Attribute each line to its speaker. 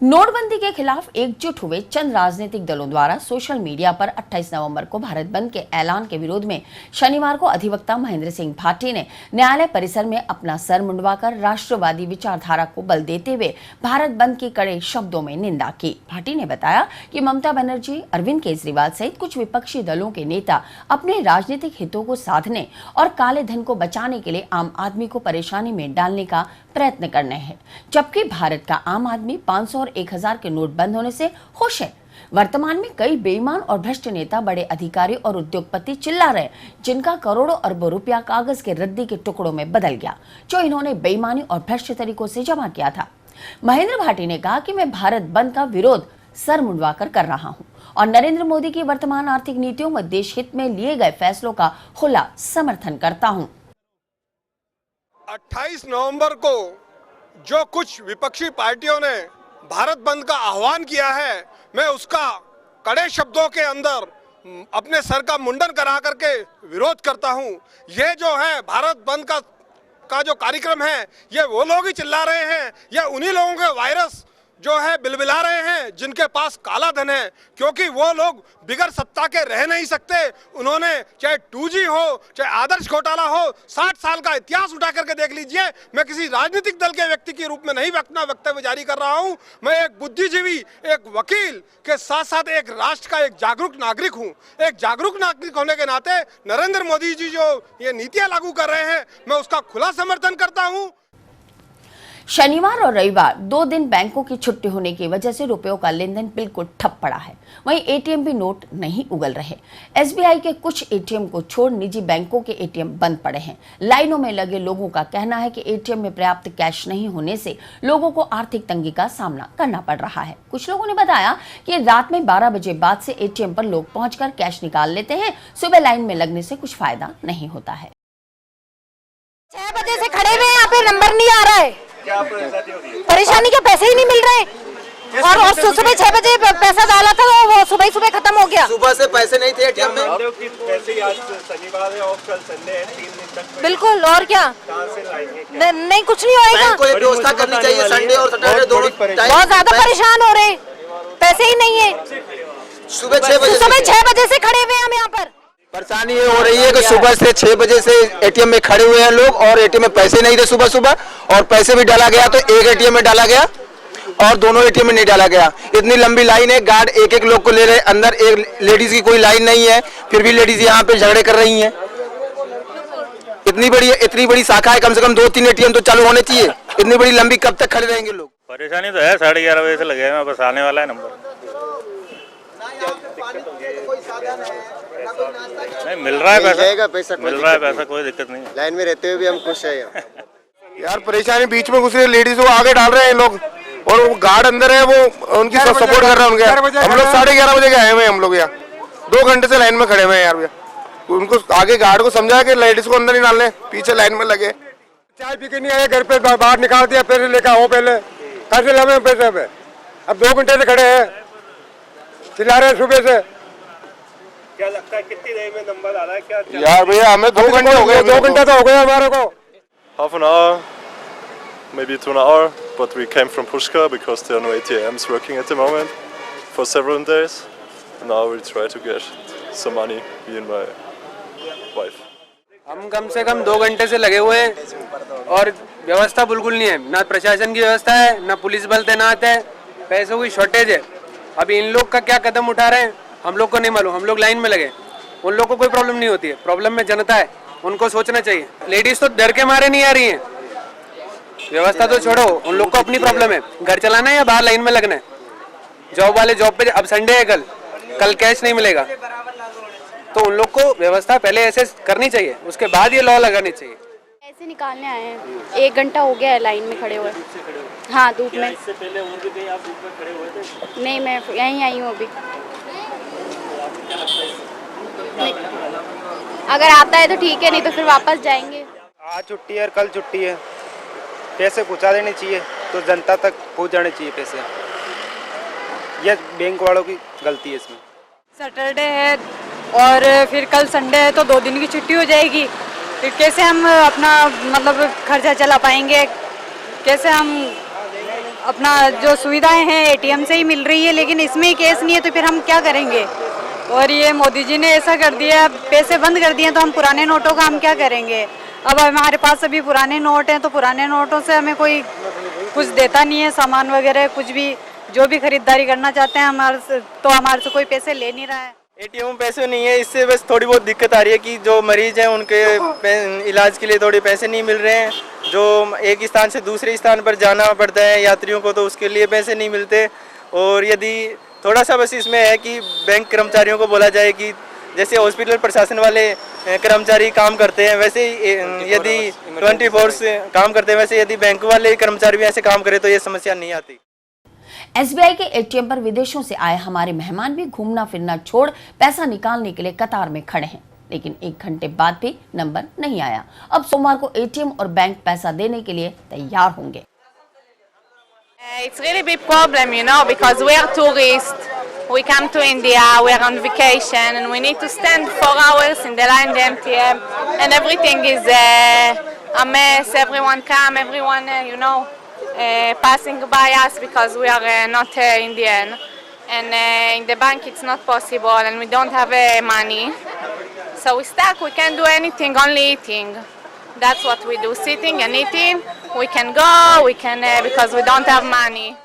Speaker 1: नोटबंदी के खिलाफ एकजुट हुए चंद राजनीतिक दलों द्वारा सोशल मीडिया पर 28 नवंबर को भारत बंद के ऐलान के विरोध में शनिवार को अधिवक्ता महेंद्र सिंह भाटी ने न्यायालय परिसर में अपना सर मुंडवाकर राष्ट्रवादी विचारधारा को बल देते हुए भारत बंद की कड़े शब्दों में निंदा की। भाटी ने बताया कि ममता बनर्जी, अरविंद केजरीवाल सहित कुछ विपक्षी दलों के नेता अपने राजनीतिक हितों को साधने और काले धन को बचाने के लिए आम आदमी को परेशानी में डालने का प्रयत्न कर रहे हैं, जबकि भारत का आम आदमी 500 और 1000 के नोट बंद होने से खुश है। वर्तमान में कई बेईमान और भ्रष्ट नेता, बड़े अधिकारी और उद्योगपति चिल्ला रहे, जिनका करोड़ों अरबों रुपया कागज के रद्दी के टुकड़ों में बदल गया, जो इन्होंने बेईमानी और भ्रष्ट तरीकों से जमा किया था। महेंद्र भाटी ने कहा कि मैं भारत बंद का विरोध सर मुंडवाकर कर रहा हूं और नरेंद्र मोदी की वर्तमान आर्थिक नीतियों व देश हित में लिए गए फैसलों का खुला समर्थन करता हूं।
Speaker 2: 28 नवंबर को जो कुछ विपक्षी पार्टियों ने भारत बंद का आह्वान किया है, मैं उसका कड़े शब्दों के अंदर अपने सर का मुंडन करा करके विरोध करता हूं। ये जो है भारत बंद का जो कार्यक्रम है, ये वो लोग ही चिल्ला रहे हैं, ये उन्हीं लोगों के वायरस जो है बिलबिला रहे हैं जिनके पास काला धन है, क्योंकि वो लोग बिगर सत्ता के रह नहीं सकते। उन्होंने चाहे 2G हो, चाहे आदर्श घोटाला हो, 60 साल का इतिहास उठा करके देख लीजिए। मैं किसी राजनीतिक दल के व्यक्ति के रूप में नहीं अपना वक्तव्य जारी कर रहा हूं। मैं एक बुद्धिजीवी, एक वकील के साथ साथ एक राष्ट्र का एक जागरूक नागरिक हूं। एक जागरूक नागरिक होने के नाते नरेंद्र मोदी जी जो ये नीतियां लागू कर रहे हैं, मैं उसका खुला समर्थन करता हूं।
Speaker 1: शनिवार और रविवार 2 दिन बैंकों की छुट्टी होने की वजह से रुपयों का लेन देन बिल्कुल ठप पड़ा है। वहीं एटीएम भी नोट नहीं उगल रहे। एसबीआई के कुछ एटीएम को छोड़ निजी बैंकों के एटीएम बंद पड़े हैं। लाइनों में लगे लोगों का कहना है कि एटीएम में पर्याप्त कैश नहीं होने से लोगों को आर्थिक तंगी का सामना करना पड़ रहा है। कुछ लोगों ने बताया कि रात में 12 बजे बाद से एटीएम पर लोग पहुंचकर कैश निकाल लेते हैं। सुबह लाइन में लगने से कुछ फायदा नहीं होता है।
Speaker 3: 6 बजे से खड़े हुए, यहाँ पे नंबर नहीं आ रहा है।
Speaker 4: क्या परेशानी हो रही है?
Speaker 3: परेशानी के पैसे ही नहीं मिल रहे और सुबह 6 बजे पैसा डाला था, वो सुबह खत्म हो गया।
Speaker 5: सुबह से पैसे नहीं थे एटीएम में।
Speaker 4: पैसे आज शनिवार है और कल संडे है, 3 दिन तक
Speaker 3: बिल्कुल। और क्या?
Speaker 4: कहाँ से लाएंगे?
Speaker 3: नहीं, कुछ नहीं होएगा।
Speaker 5: बैंक को ये व्यवस्था करनी चाहिए, संडे और सैटरडे दोनों टाइम।
Speaker 3: बहुत ज्यादा परेशान हो रहे, पैसे ही नहीं है।
Speaker 5: सुबह 6
Speaker 3: बजे से खड़े हुए हम यहाँ पर।
Speaker 5: परेशानी ये हो रही है कि सुबह से 6 बजे से एटीएम में खड़े हुए हैं लोग और एटीएम में पैसे नहीं थे सुबह और पैसे भी डाला गया तो एक एटीएम में डाला गया और दोनों एटीएम में नहीं डाला गया। इतनी लंबी लाइन है, गार्ड एक लोग को ले रहे, अंदर एक लेडीज की कोई लाइन नहीं है, फिर भी लेडीज यहाँ पे झगड़े कर रही हैं। इतनी बड़ी शाखा है, कम से कम 2-3 एटीएम तो चालू होने चाहिए। इतनी बड़ी लंबी कब तक खड़े रहेंगे लोग?
Speaker 6: परेशानी तो है, 11:30 बजे से लगे हैं, बस आने वाला है नंबर। नहीं मिल रहा है पैसा, मिल रहा है पैसा, कोई दिक्कत नहीं है।
Speaker 5: लाइन में रहते हुए भी हम खुश है।
Speaker 2: यार परेशानी बीच में घुस रही है, लेडीज को आगे डाल रहे हैं लोग और वो गार्ड अंदर है, वो उनकी सपोर्ट कर रहा है उनके। हम लोग 11:30 बजे के आए हुए हैं, हम लोग यहाँ 2 घंटे से लाइन में खड़े हुए हैं यार भैया। उनको आगे गार्ड को समझाया कि लेडीज को अंदर नहीं डालने, पीछे लाइन में लगे। चाय पी के नहीं आए, घर पे बाहर निकाल दिया, पैसे लेकर आओ, पहले कैसे लगे पैसे पे। अब 2 घंटे से खड़े हैं, चिल्ला रहे हैं सुबह से।
Speaker 4: क्या लगता है कितनी देर में नंबर आ रहा है? क्या
Speaker 2: यार भैया हमें 2 घंटे हो गए, 2 घंटा तो हो गया हमारे को।
Speaker 7: Half an hour, maybe to an hour, but we came from Pushkar because there are no ATMs working at the moment for several days. And now we try to get some money, me and my wife.
Speaker 8: हम कम से कम 2 घंटे से लगे हुए हैं और व्यवस्था बिल्कुल नहीं है, ना प्रशासन की व्यवस्था है, ना पुलिस बल तैनात है, पैसों की शॉर्टेज है। अभी इन लोग का क्या कदम उठा रहे हैं हम लोग को नहीं मालूम। हम लोग लाइन में लगे, उन लोग को कोई प्रॉब्लम नहीं होती है, प्रॉब्लम में जनता है, उनको सोचना चाहिए। लेडीज तो डर के मारे नहीं आ रही हैं, व्यवस्था तो छोड़ो, उन लोग को अपनी प्रॉब्लम है, घर चलाना है या बाहर लाइन में लगना है। जॉब वाले जॉब पे, अब संडे है, कल कैश नहीं मिलेगा, तो उन लोग को व्यवस्था पहले ऐसे करनी चाहिए, उसके बाद ये लॉ लगानी चाहिए।
Speaker 9: पैसे निकालने आए हैं, 1 घंटा हो गया है लाइन में खड़े हुए। हाँ, धूप में।
Speaker 4: इससे पहले और भी कहीं आप धूप में खड़े हुए थे?
Speaker 9: नहीं, मैं यहीं आई हूँ अभी। नहीं, अगर आता है तो ठीक है, नहीं तो फिर वापस जाएंगे।
Speaker 10: आज छुट्टी है और कल छुट्टी है, पैसे पहुँचा देने चाहिए तो जनता तक पहुँच जाने चाहिए पैसे। ये बैंक वालों की गलती है इसमें।
Speaker 11: सैटरडे है और फिर कल संडे है तो 2 दिन की छुट्टी हो जाएगी, फिर कैसे हम अपना मतलब खर्चा चला पाएंगे, कैसे हम अपना जो सुविधाएं हैं एटीएम से ही मिल रही है, लेकिन इसमें ही कैश नहीं है तो फिर हम क्या करेंगे। और ये मोदी जी ने ऐसा कर दिया, पैसे बंद कर दिए, तो हम पुराने नोटों का हम क्या करेंगे। अब हमारे पास अभी पुराने नोट हैं तो पुराने नोटों से हमें कोई कुछ देता नहीं है, सामान वगैरह कुछ भी जो भी खरीदारी करना चाहते हैं हमारे से कोई पैसे ले नहीं रहा है।
Speaker 10: एटीएम में पैसे नहीं है, इससे बस थोड़ी बहुत दिक्कत आ रही है कि जो मरीज हैं उनके इलाज के लिए थोड़े पैसे नहीं मिल रहे हैं। जो एक स्थान से दूसरे स्थान पर जाना पड़ता है यात्रियों को, तो उसके लिए पैसे नहीं मिलते। और यदि थोड़ा सा बस इसमें है कि बैंक कर्मचारियों को बोला जाए कि जैसे हॉस्पिटल प्रशासन वाले कर्मचारी काम करते हैं वैसे ही यदि 24 से काम करते हैं, वैसे यदि बैंक वाले कर्मचारी भी ऐसे काम करें तो ये समस्या नहीं आती।
Speaker 1: एसबीआई के एटीएम पर विदेशों से आए हमारे मेहमान भी घूमना फिरना छोड़ पैसा निकालने के लिए कतार में खड़े हैं, लेकिन 1 घंटे बाद भी नंबर नहीं आया। अब सोमवार को एटीएम और बैंक पैसा देने के लिए तैयार होंगे।
Speaker 9: It's really big problem, you know, because we are tourists. We come to India, we are on vacation, and we need to stand 4 hours in the line, the ATM, and everything is a mess. Everyone come, everyone, you know, passing by us because we are not Indian. And in the bank it's not possible, and we don't have money. So we're stuck, we can't do anything, only eating. That's what we do, sitting and eating. We can go, we can, because we don't have money.